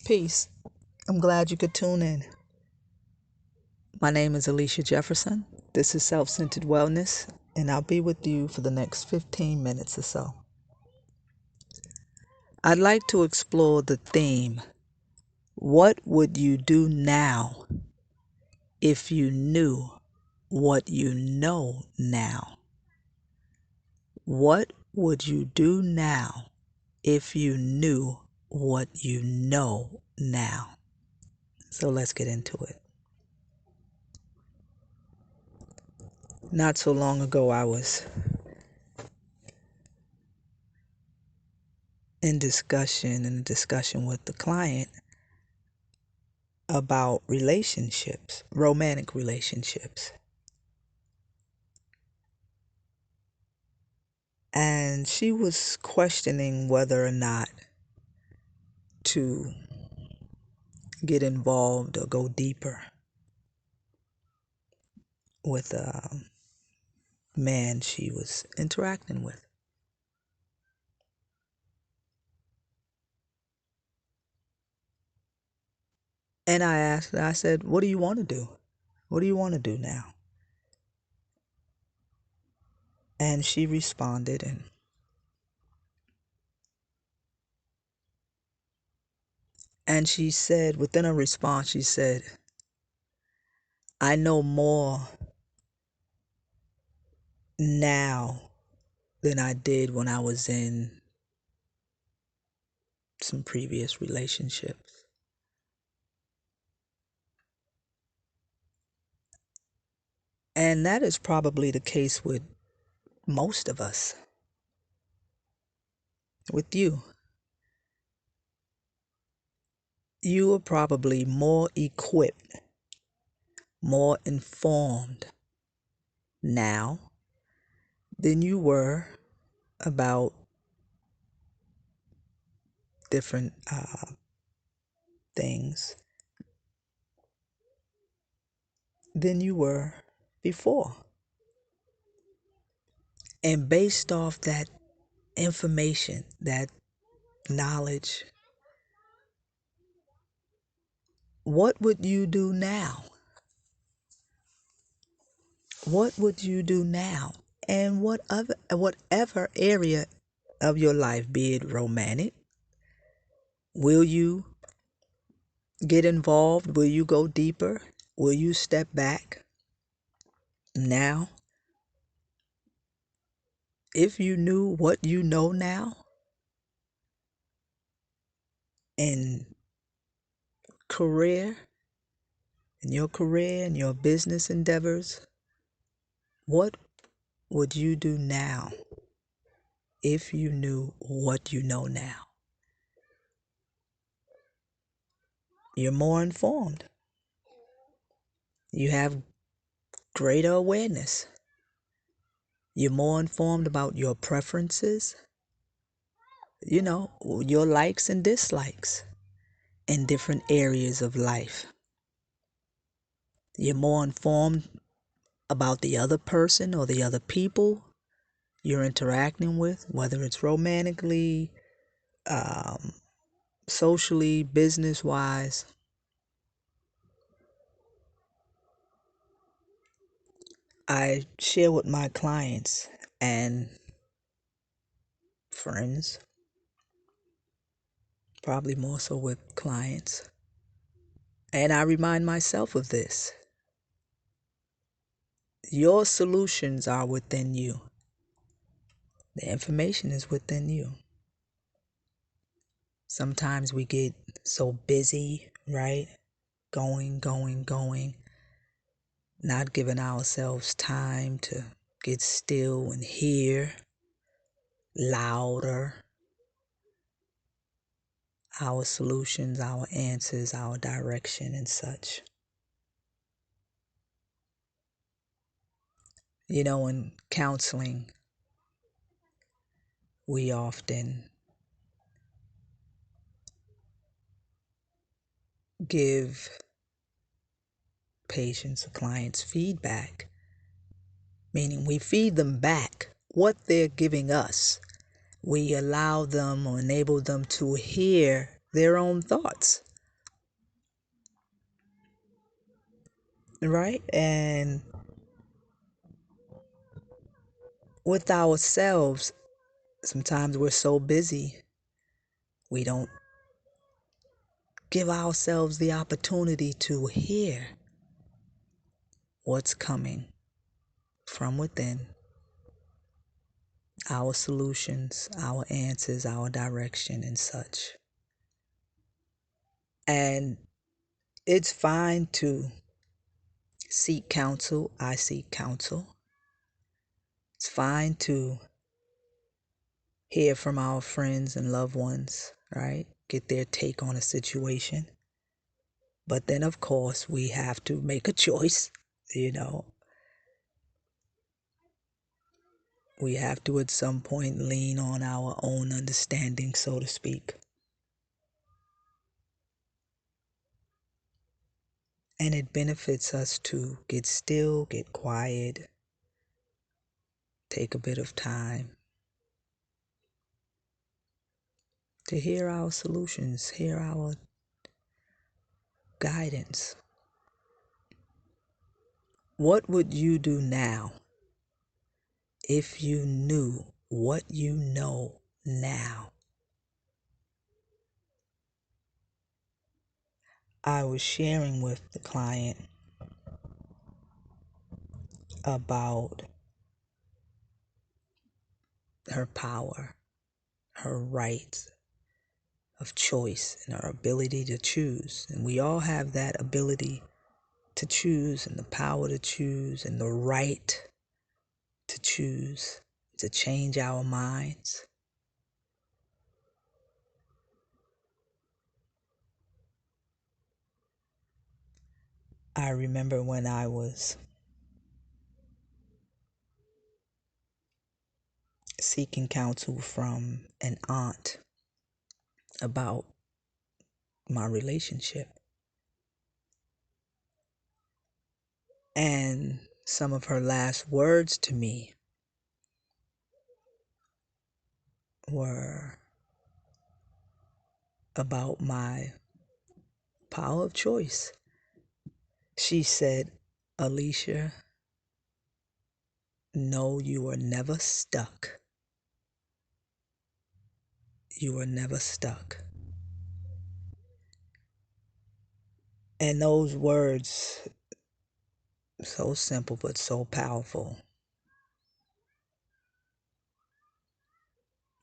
Peace. I'm glad you could tune in. My name is Alicia Jefferson. This is Self-Centered Wellness, and I'll be with you for the next 15 minutes or so. I'd like to explore the theme, what would you do now if you knew what you know now? What would you do now if you knew what you know now? So let's get into it. Not so long ago, I was in a discussion with the client about relationships, romantic relationships. And she was questioning whether or not to get involved or go deeper with a man she was interacting with. And I asked her, I said, what do you want to do? What do you want to do now? And she responded, and she said, within her response, she said, I know more now than I did when I was in some previous relationships. And that is probably the case with most of us. With you. You are probably more equipped, more informed now than you were about different things than you were before. And based off that information, that knowledge, what would you do now? What would you do now? And whatever area of your life, be it romantic, will you get involved? Will you go deeper? Will you step back? Now, if you knew what you know now in career, in your business endeavors, what would you do now if you knew what you know now? You're more informed. You have greater awareness. You're more informed about your preferences, your likes and dislikes in different areas of life. You're more informed about the other person or the other people you're interacting with, whether it's romantically, socially, business-wise. I share with my clients and friends, probably more so with clients, and I remind myself of this. Your solutions are within you. The information is within you. Sometimes we get so busy, right? Going, not giving ourselves time to get still and hear louder our solutions, our answers, our direction, and such. In counseling, we often give patients or clients feedback, meaning we feed them back what they're giving us. We allow them or enable them to hear their own thoughts. right? And with ourselves, sometimes we're so busy, we don't give ourselves the opportunity to hear what's coming from within, our solutions, our answers, our direction, and such. And it's fine to seek counsel. I seek counsel. It's fine to hear from our friends and loved ones, right? Get their take on a situation. But then, of course, we have to make a choice, you know. We have to, at some point, lean on our own understanding, so to speak. And it benefits us to get still, get quiet, take a bit of time to hear our solutions, hear our guidance. What would you do now if you knew what you know now? I was sharing with the client about her power, her rights of choice, and her ability to choose. And we all have that ability to choose, and the power to choose, and the right to choose, to change our minds. I remember when I was seeking counsel from an aunt about my relationship. And some of her last words to me were about my power of choice. She said, "Alicia, no, you are never stuck. You are never stuck." And those words, so simple but so powerful.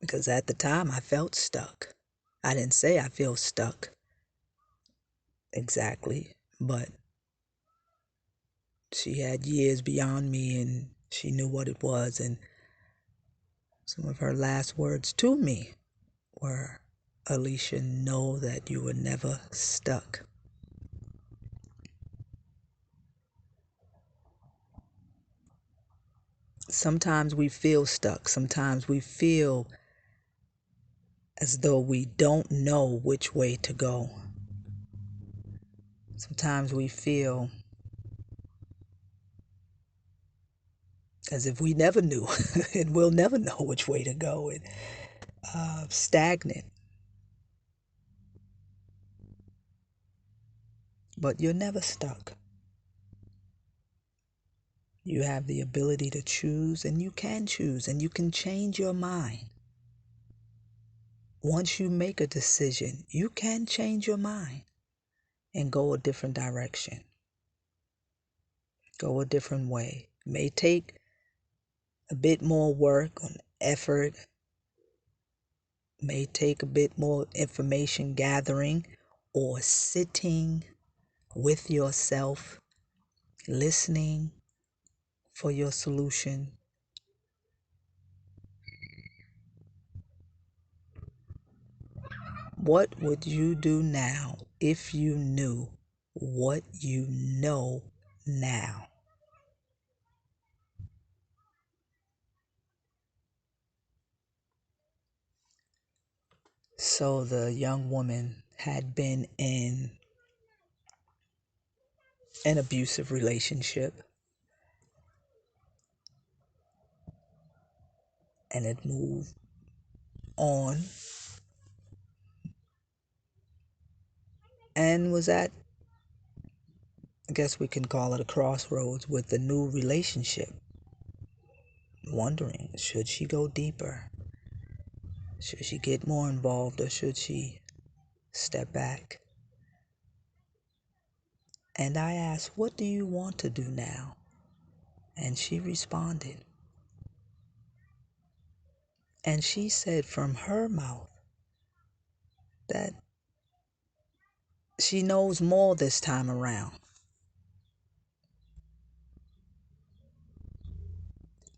Because at the time I felt stuck. I didn't say I feel stuck exactly, but she had years beyond me and she knew what it was. And some of her last words to me were, "Alicia, know that you were never stuck." Sometimes we feel stuck. Sometimes we feel as though we don't know which way to go. Sometimes we feel as if we never knew and we'll never know which way to go, and stagnant. But you're never stuck. You have the ability to choose, and you can choose, and you can change your mind. Once you make a decision, you can change your mind and go a different direction, go a different way. It may take a bit more work on effort, may take a bit more information gathering or sitting with yourself, listening for your solution. What would you do now if you knew what you know now? So the young woman had been in an abusive relationship and had moved on and was at I guess we can call it a crossroads with the new relationship. Wondering, should she go deeper? Should she get more involved, or should she step back? And I asked, what do you want to do now? And she responded. And she said from her mouth that she knows more this time around.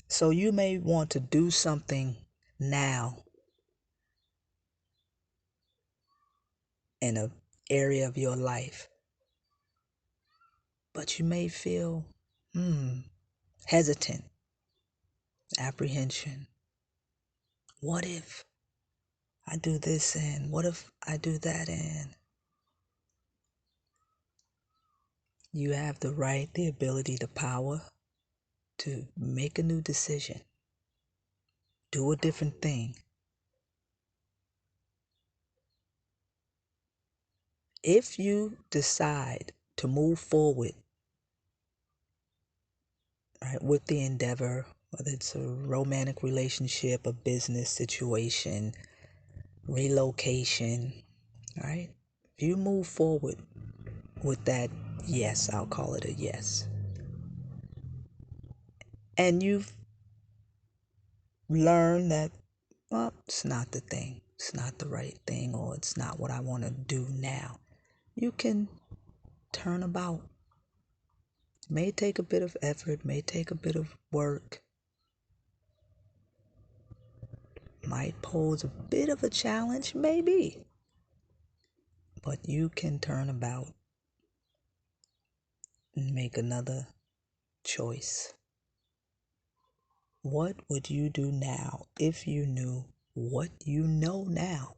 So you may want to do something now in an area of your life, but you may feel hesitant, apprehension. What if I do this, and what if I do that? And you have the right, the ability, the power to make a new decision, do a different thing. If you decide to move forward, right, with the endeavor, whether it's a romantic relationship, a business situation, relocation, right? If you move forward with that yes, I'll call it a yes, and you've learned that, well, it's not the thing, it's not the right thing, or it's not what I want to do now, you can turn about. May take a bit of effort, may take a bit of work, might pose a bit of a challenge, maybe, but you can turn about and make another choice. What would you do now if you knew what you know now?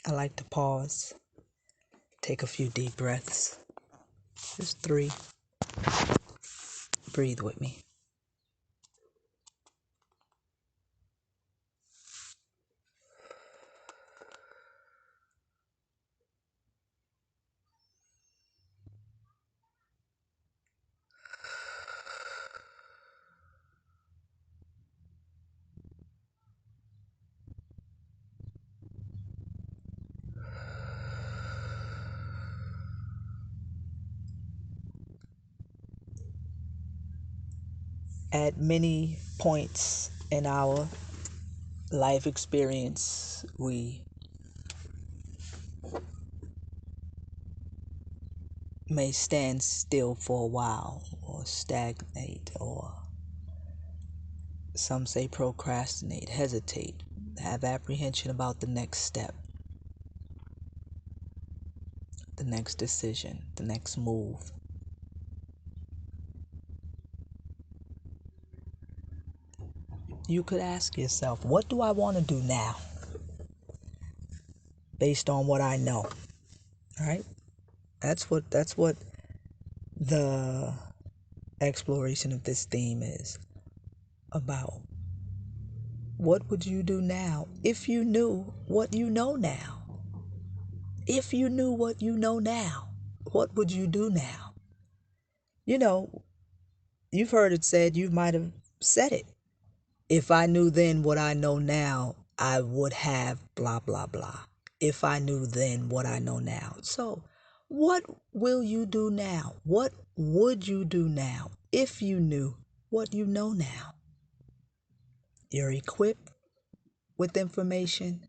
I like to pause, take a few deep breaths, just 3. Breathe with me. At many points in our life experience, we may stand still for a while, or stagnate, or some say procrastinate, hesitate, have apprehension about the next step, the next decision, the next move. You could ask yourself, what do I want to do now? Based on what I know. All right? That's what the exploration of this theme is about. What would you do now if you knew what you know now? If you knew what you know now, what would you do now? You know, you've heard it said, you might have said it. If I knew then what I know now, I would have blah, blah, blah. If I knew then what I know now. So, what will you do now? What would you do now if you knew what you know now? You're equipped with information.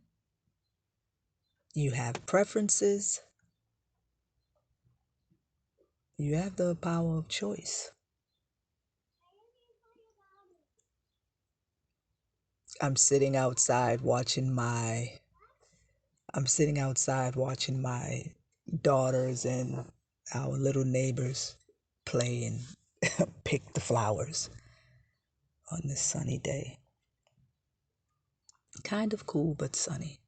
You have preferences. You have the power of choice. I'm sitting outside watching my daughters and our little neighbors play and pick the flowers on this sunny day. Kind of cool, but sunny.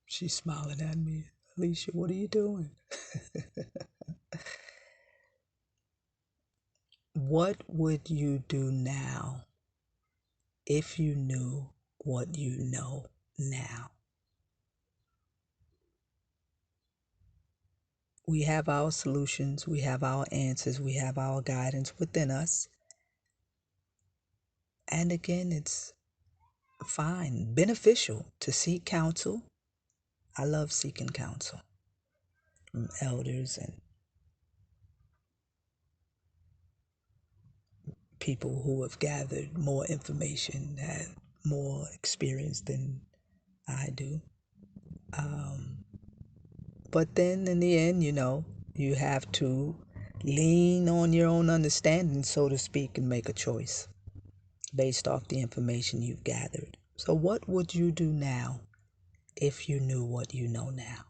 She's smiling at me. Alicia, what are you doing? What would you do now if you knew what you know now? We have our solutions, we have our answers, we have our guidance within us. And again, it's fine, beneficial to seek counsel. I love seeking counsel from elders and people who have gathered more information, have more experience than I do. But then in the end, you have to lean on your own understanding, so to speak, and make a choice based off the information you've gathered. So, what would you do now if you knew what you know now?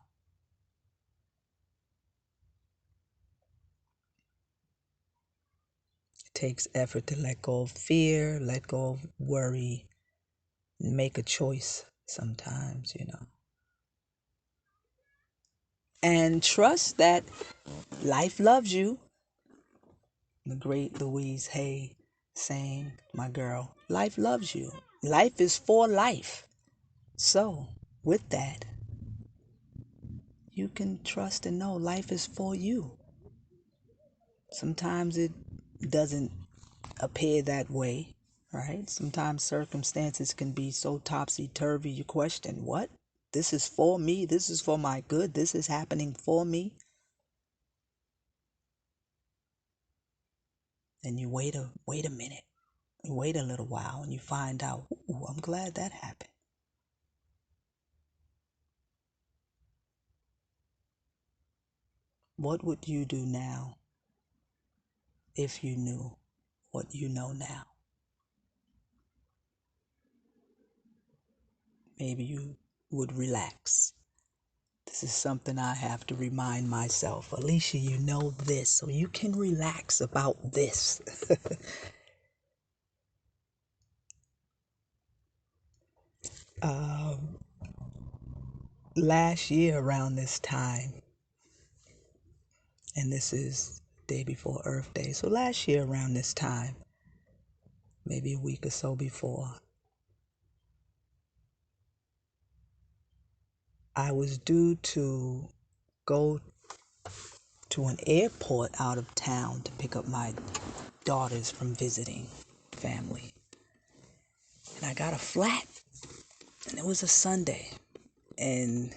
It takes effort to let go of fear, let go of worry, and make a choice sometimes. And trust that life loves you. The great Louise Hay saying, my girl, life loves you. Life is for life. So, with that, you can trust and know life is for you. Sometimes it doesn't appear that way, right? Sometimes circumstances can be so topsy-turvy you question, what? This is for me? This is for my good? This is happening for me? And you wait a minute. You wait a little while and you find out, ooh, I'm glad that happened. What would you do now if you knew what you know now? Maybe you would relax. This is something I have to remind myself. Alicia, you know this, so you can relax about this. um, Last year around this time, and this is day before Earth Day, so last year around this time, maybe a week or so before, I was due to go to an airport out of town to pick up my daughters from visiting family. And I got a flat, and it was a Sunday. And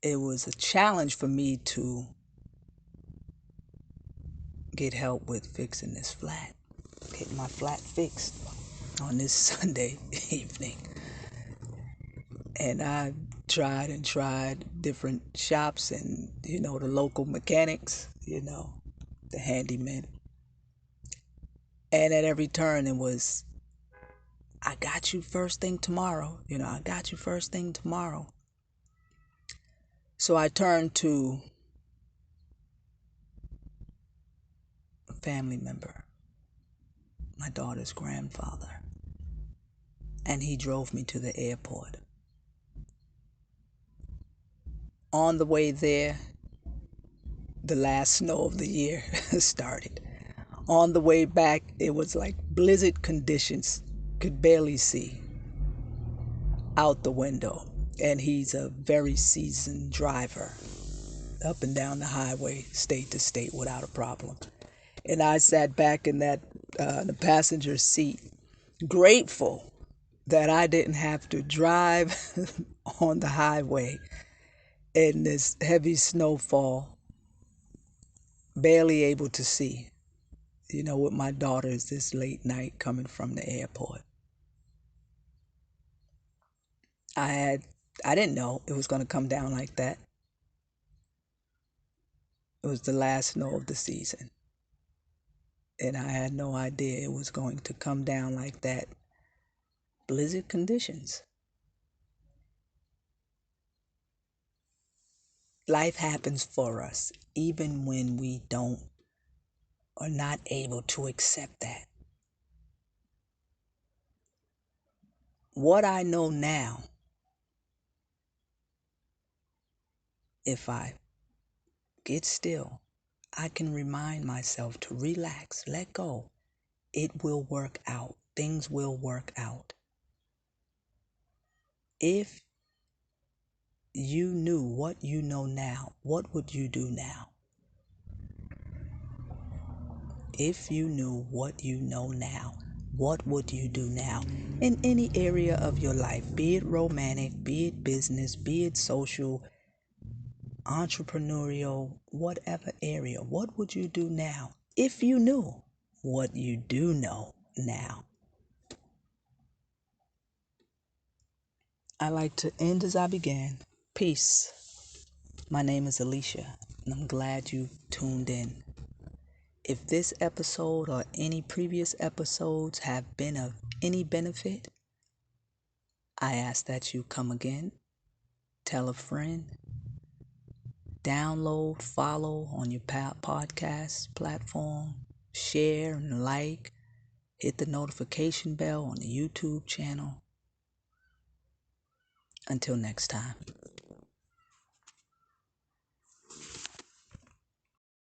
it was a challenge for me to get help with fixing this flat, getting my flat fixed on this Sunday evening. And I tried and tried different shops and, the local mechanics, the handyman. And at every turn it was, I got you first thing tomorrow. I got you first thing tomorrow. So I turned to a family member, my daughter's grandfather, and he drove me to the airport. On the way there, the last snow of the year started. On the way back, it was like blizzard conditions. Could barely see out the window. And he's a very seasoned driver, up and down the highway, state to state, without a problem. And I sat back in the passenger seat, grateful that I didn't have to drive on the highway in this heavy snowfall, barely able to see, with my daughters this late night coming from the airport. I didn't know it was going to come down like that. It was the last snow of the season. And I had no idea it was going to come down like that. Blizzard conditions. Life happens for us, even when we don't or not able to accept that. What I know now, if I get still, I can remind myself to relax, let go. It will work out. Things will work out. If you knew what you know now, what would you do now? If you knew what you know now, what would you do now? In any area of your life, be it romantic, be it business, be it social, entrepreneurial, whatever area, what would you do now if you knew what you do know now? I like to end as I began. Peace. My name is Alicia, and I'm glad you tuned in. If this episode or any previous episodes have been of any benefit, I ask that you come again, tell a friend, download, follow on your podcast platform, share and like, hit the notification bell on the YouTube channel. Until next time.